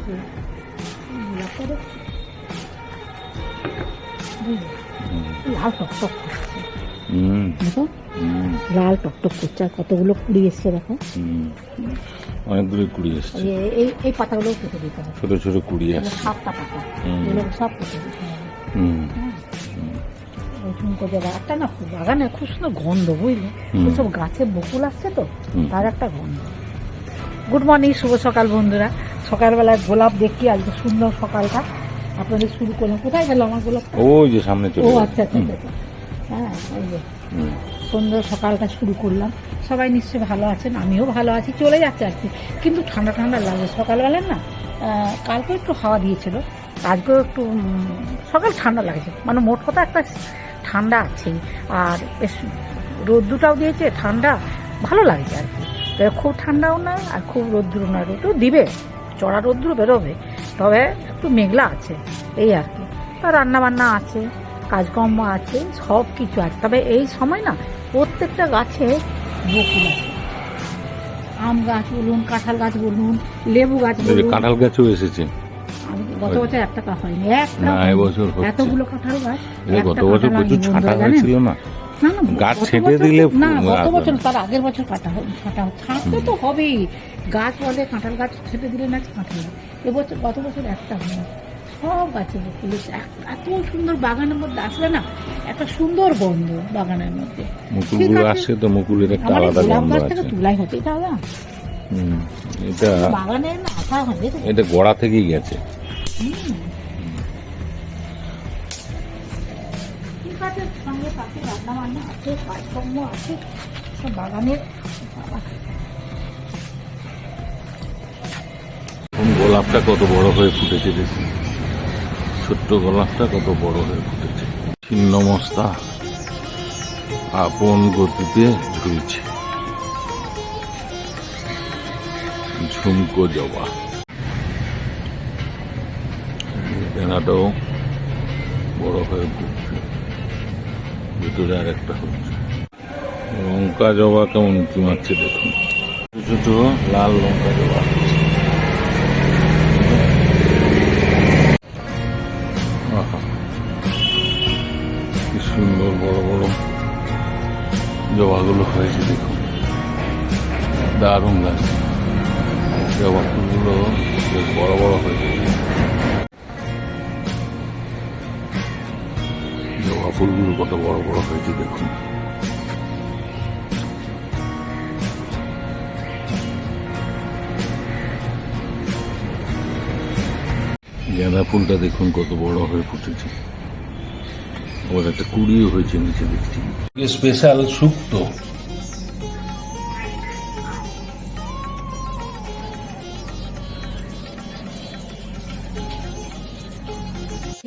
গোলাপটা লাল টকটক করছে, দেখো লাল টকটক করছে। আর কতগুলো কুড়ি এসছে দেখো, অনেকগুলো কুড়ি এসছে। এই পাতাগুলো কেটে দিতে হবে, ছোট ছোট কুড়ি আসছে, 7টা পাতা, এগুলো সব কেটে দিতে হবে। একটা না বাগানে খুব সুন্দর গন্ধ, বুঝলে, সব গাছের বকুল আসছে তো, তার একটা গন্ধ। গুড মর্নিং, শুভ সকাল বন্ধুরা। সকালবেলায় গোলাপ দেখি, আজকে সুন্দর সকালটা আপনাদের শুরু করলাম। কোথায় গেল আমার গোলাপটা? ওই যে সামনে চলে। ও আচ্ছা আচ্ছা আচ্ছা, হ্যাঁ এই যে সুন্দর সকালটা শুরু করলাম। সবাই নিশ্চয়ই ভালো আছেন, আমিও ভালো আছি, চলে যাচ্ছে আর কি। কিন্তু ঠান্ডা ঠান্ডা লাগছে সকালবেলা না। কালকেও একটু হাওয়া দিয়েছিল, আজকেও একটু সকাল ঠান্ডা লাগছে। মানে মোট কথা একটা ঠান্ডা আছে, আর বেশ রোদ্দুটাও দিয়েছে, ঠান্ডা ভালো লাগছে আর কি। খুব ঠান্ডাও নয় আর খুব রোদ্দুরও নয়, রোদ্দুর দিবে, চড়া রোদ্দুর বেরোবে, তবে একটু মেঘলা আছে এই আর কি। তা রান্নাবান্না আছে, কাজকর্ম আছে, সব কিছু আছে। তবে এই সময় না প্রত্যেকটা গাছে বকুল আছে, আম গাছ বলুন, কাঁঠাল গাছ বলুন, লেবু গাছ বলুন। কাঁঠাল গাছও এসেছে, গত বছর একটা হয়নি, এতগুলো কাঁঠাল গাছ। গত বছর প্রচুর ছাঁটা হয়েছিল না, গাছ ছেটে দিলে না, গত বছর তার আগের বছর ছাঁটতে তো হবেই। গাছ বলে কাঁঠাল গাছ ছেটে দিলে না কাঁঠাল। এবছর গত বছর একটা হয়, সব গাছে বকুল। এত সুন্দর বাগানের মধ্যে আসলে না একটা সুন্দর গন্ধ বাগানের মধ্যে। মুকুলগুলো আসছে তো, মুকুলের একটা আলাদা গন্ধ আছে। তুলাই হতে দাদা, এটা বাগানে না আসা হয়, এটা গোড়া থেকেই গেছে। ঠিক আছে, সঙ্গে পাখি রান্না বান্না আছে, কাজকর্ম আছে, সব বাগানের। গোলাপটা কত বড় হয়ে ফুটেছে দেখুন, ছোট্ট গোলাপটা কত বড় হয়ে ফুটেছে। ছিন্নমস্তা আপন গতিতে ঝুলছে, ঝুমকো জবা। বেনাটাও বড় হয়ে ফুটছে, ভিতরে আর একটা হচ্ছে। লঙ্কা জবা কেমন উঁচু মারছে দেখুন, ছোট ছোট লাল লঙ্কা জবা হচ্ছে। কি সুন্দর বড় বড় জবাগুলো হয়েছে দেখুন, দারুণ লাগছে। জবা ফুলগুলো বেশ বড় বড় হয়েছে, জবা ফুলগুলো কত বড় বড় হয়েছে দেখুন। গাঁদা ফুলটা দেখুন কত বড় হয়ে ফুটেছে, আবার একটা কুড়িও হয়েছে নিচে দেখছি। স্পেশাল শুক্তো,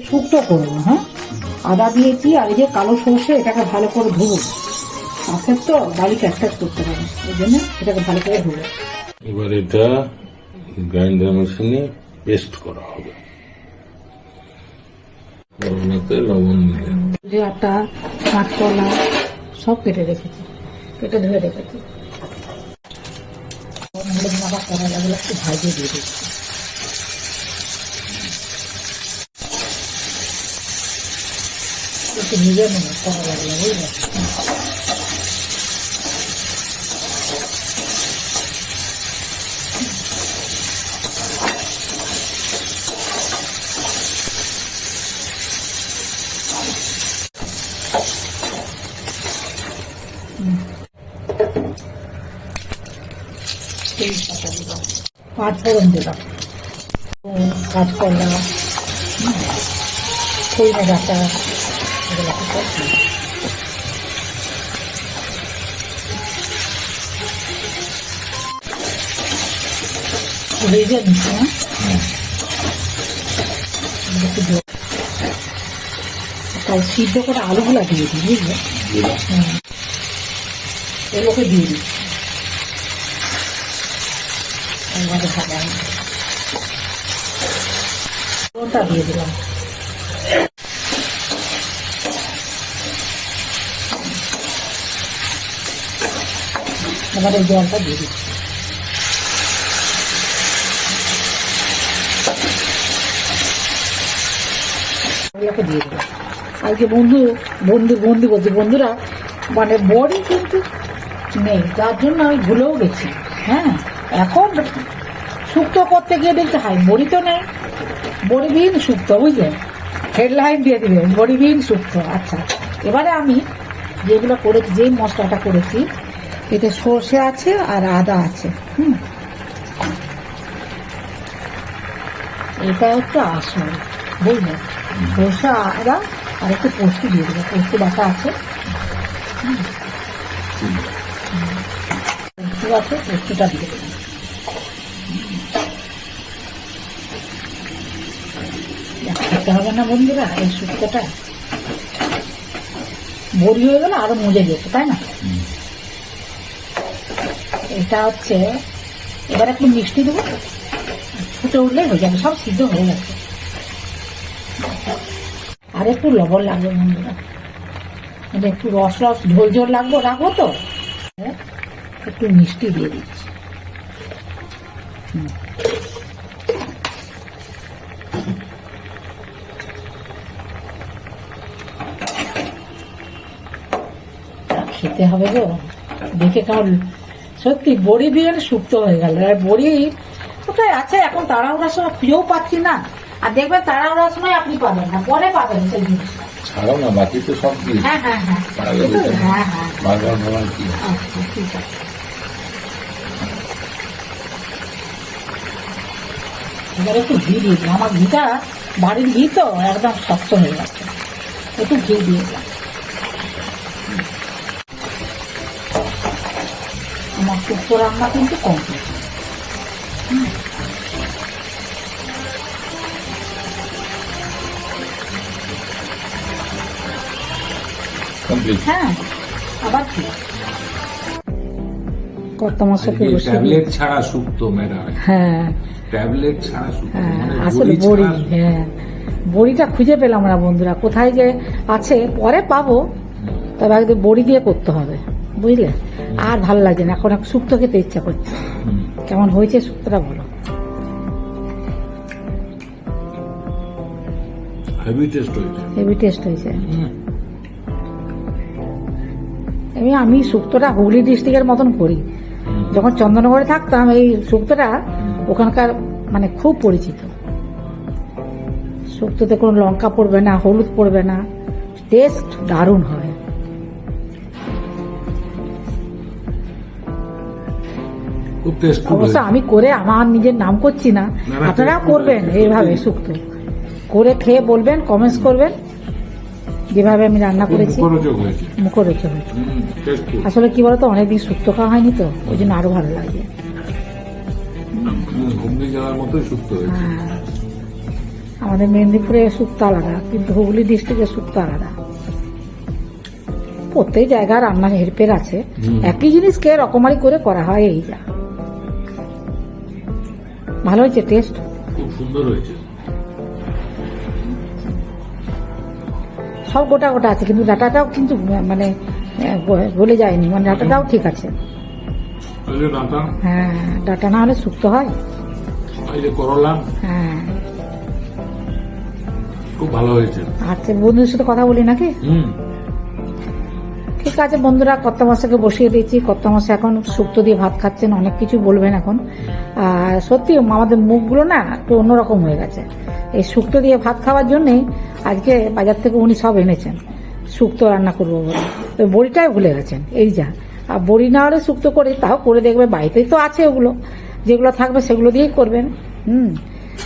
শুক্তো করবো। হ্যাঁ, আদা দিয়েছি, আর এই যে কালো সর্ষে, এটাকে ভালো করে ধুবো। মাছের তো বাড়ি ক্যাকটাস করতে পারে, ওই জন্য এটাকে ভালো করে ধুবো। এবার এটা গ্রাইন্ডার মেশিনে পেস্ট করা হবে। লবণ দিলে যে আটা, কাঁচকলা সব কেটে রেখেছি, কেটে ধুয়ে রেখেছি। আবার কড়াইগুলো একটু ভাজিয়ে দিয়ে দিচ্ছি। একটু নিজে নেবো কড়াইগুলো, বুঝলে। পাঁচফোড়ন দিলাম, কাঁচকলা, সজনে ডাঁটা, এগুলো ভেজে নিচ্ছি। তাই সিদ্ধ করে আলুগুলা দিয়ে দিই, বুঝলে। এগুলোকে দিয়ে দিই, ভাজা দিয়ে দিলাম। এবার এই জলটা দিয়ে দিচ্ছি। ওগুলোকে দিয়ে দেবো। আজকে বন্ধুরা মানে বড়ি কিন্তু নেই, যার জন্য আমি ভুলেও গেছি। হ্যাঁ, এখন শুক্তো করতে গিয়ে দেখতে হয় বড়ি তো নেই, বড়িবিহীন শুক্তো, বুঝলেন? হেডলাইন দিয়ে দিবেন বড়িবিহীন শুক্তো। আচ্ছা, এবারে আমি যেগুলো করেছি, যেই মশলাটা করেছি, এতে সর্ষে আছে আর আদা আছে। এটা হচ্ছে আসল, বুঝলেন? সর্ষে, আদা আর একটু পোস্ত দিয়ে দেবো, পোস্ত বাটা আছে। পোস্ত আছে, পোস্তটা দিয়ে দেবো। খেতে হবে না বন্ধুরা এই শুক্তোটা? বড়ি হয়ে গেলে আরো মজে যেত, তাই না? এটা হচ্ছে, এবার একটু মিষ্টি দেবো, ফুটে উঠলেই হয়ে যাবে, সব সিদ্ধ হয়ে গেছে। আর একটু লবণ লাগবে বন্ধুরা, মানে একটু রস ঝোল রাখবো তো, একটু মিষ্টি দিয়ে দিচ্ছি। খেতে হবে গো, দেখে কেমন সত্যি বড়ি দিয়ে শুক্তো হয়ে গেল। আর বড়ি কোথায় আছে এখন? তাড়াহুড়ার সময় খুঁজেও পাচ্ছি না। আর দেখবেন তাড়াহুড়ার সময় আপনি পাবেন না, পরে পাবেন সেই জিনিসটা। ছাড়াও না, বাকি তো সব দিয়ে। হ্যাঁ, বারবার বলার কি? আচ্ছা, ঠিক আছে। এবার একটু ঘি দিয়ে দিই, আমার ঘিটা বাড়ির ঘি তো একদম শক্ত হয়ে গেছে, একটু ঘি দিয়ে দিলাম। আমার শুক্তো রান্না কিন্তু কমপ্লিট। হ্যাঁ, আবার কি কত মশাকে বসে ট্যাবলেট ছাড়া শুক্তো ম্যাডাম। হ্যাঁ, ট্যাবলেট ছাড়া শুক্তো, মানে আসলে বড়ি। হ্যাঁ, বড়িটা খুঁজে পেলাম না বন্ধুরা, কোথায় যে আছে পরে পাবো, তবে একদম বড়ি দিয়ে করতে হবে, বুঝলে? আর ভালো লাগছে না, এখন শুক্তো খেতে ইচ্ছা করছে। কেমন হয়েছে শুক্তোটা বলো? হেভি টেস্ট হয়েছে, হেভি টেস্ট হয়েছে। আমি শুক্তোটা হুগলি ডিস্ট্রিক্টের মতন করি। যখন চন্দননগরে থাকতাম এই শুক্তোটা ওখানকার মানে খুব পরিচিত। শুক্তোতে কোনো লঙ্কা পড়বে না, হলুদ পড়বে না, টেস্ট দারুণ হয়। অবশ্য আমি করে আমার নিজের নাম করছি না, আপনারাও করবেন এইভাবে শুক্তো করে, খেয়ে বলবেন, কমেন্টস করবেন যেভাবে আমি রান্না করেছি। মুখরোচক হয়েছে। আসলে কি বলতো, অনেকদিন শুক্তো খাওয়া হয়নি তো, ওই জন্য আরো ভালো লাগে। আমাদের মেদিনীপুরে শুক্তো আলাদা, কিন্তু হুগলি ডিস্ট্রিক্টে শুক্তো আলাদা। প্রত্যেক জায়গায় রান্না হেরফের আছে, একই জিনিসকে রকমারি করে করা হয়, এই যা। ভালো হয়েছে, টেস্ট খুব সুন্দর হয়েছে। সব গোটা গোটা আছে, কিন্তু ডাটাটাও কিন্তু মানে গলে যায়নি, মানে ডাটাটাও ঠিক আছে। হ্যাঁ, ডাটা না হলে শুক্তো হয়। করলা, হ্যাঁ, খুব ভালো হয়েছে। আচ্ছা, বন্ধুদের সাথে কথা বলি নাকি? ঠিক আছে বন্ধুরা, কর্তা মশাইকে বসিয়ে দিয়েছি। কর্তা মশাই এখন শুক্তো দিয়ে ভাত খাচ্ছেন, অনেক কিছু বলবেন এখন। আর সত্যি আমাদের মুখগুলো না একটু অন্যরকম হয়ে গেছে এই শুক্তো দিয়ে ভাত খাওয়ার জন্যই। আজকে বাজার থেকে উনি সব এনেছেন, শুক্তো রান্না করবো বলে। ওই বড়িটাই ভুলে গেছেন, এই যা। আর বড়ি না হলে শুক্তো করে, তাও করে দেখবে, বাড়িতেই তো আছে ওগুলো, যেগুলো থাকবে সেগুলো দিয়েই করবেন।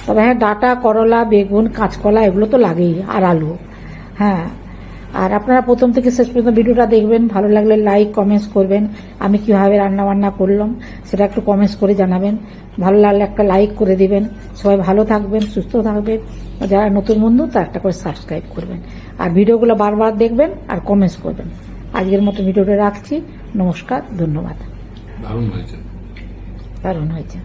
তবে হ্যাঁ, ডাটা, করলা, বেগুন, কাঁচকলা এগুলো তো লাগেই, আর আলু। হ্যাঁ, আর আপনারা প্রথম থেকে শেষ পর্যন্ত ভিডিওটা দেখবেন, ভালো লাগলে লাইক কমেন্টস করবেন। আমি কিভাবে রান্না বান্না করলাম সেটা একটু কমেন্টস করে জানাবেন। ভালো লাগলে একটা লাইক করে দিবেন। সবাই ভালো থাকবেন, সুস্থ থাকবেন। যারা নতুন বন্ধু তারা একটা করে সাবস্ক্রাইব করবেন, আর ভিডিওগুলো বারবার দেখবেন আর কমেন্টস করবেন। আজকের মতো ভিডিওটা রাখছি। নমস্কার, ধন্যবাদ। দারুণ হয়েছে, দারুণ হয়েছে।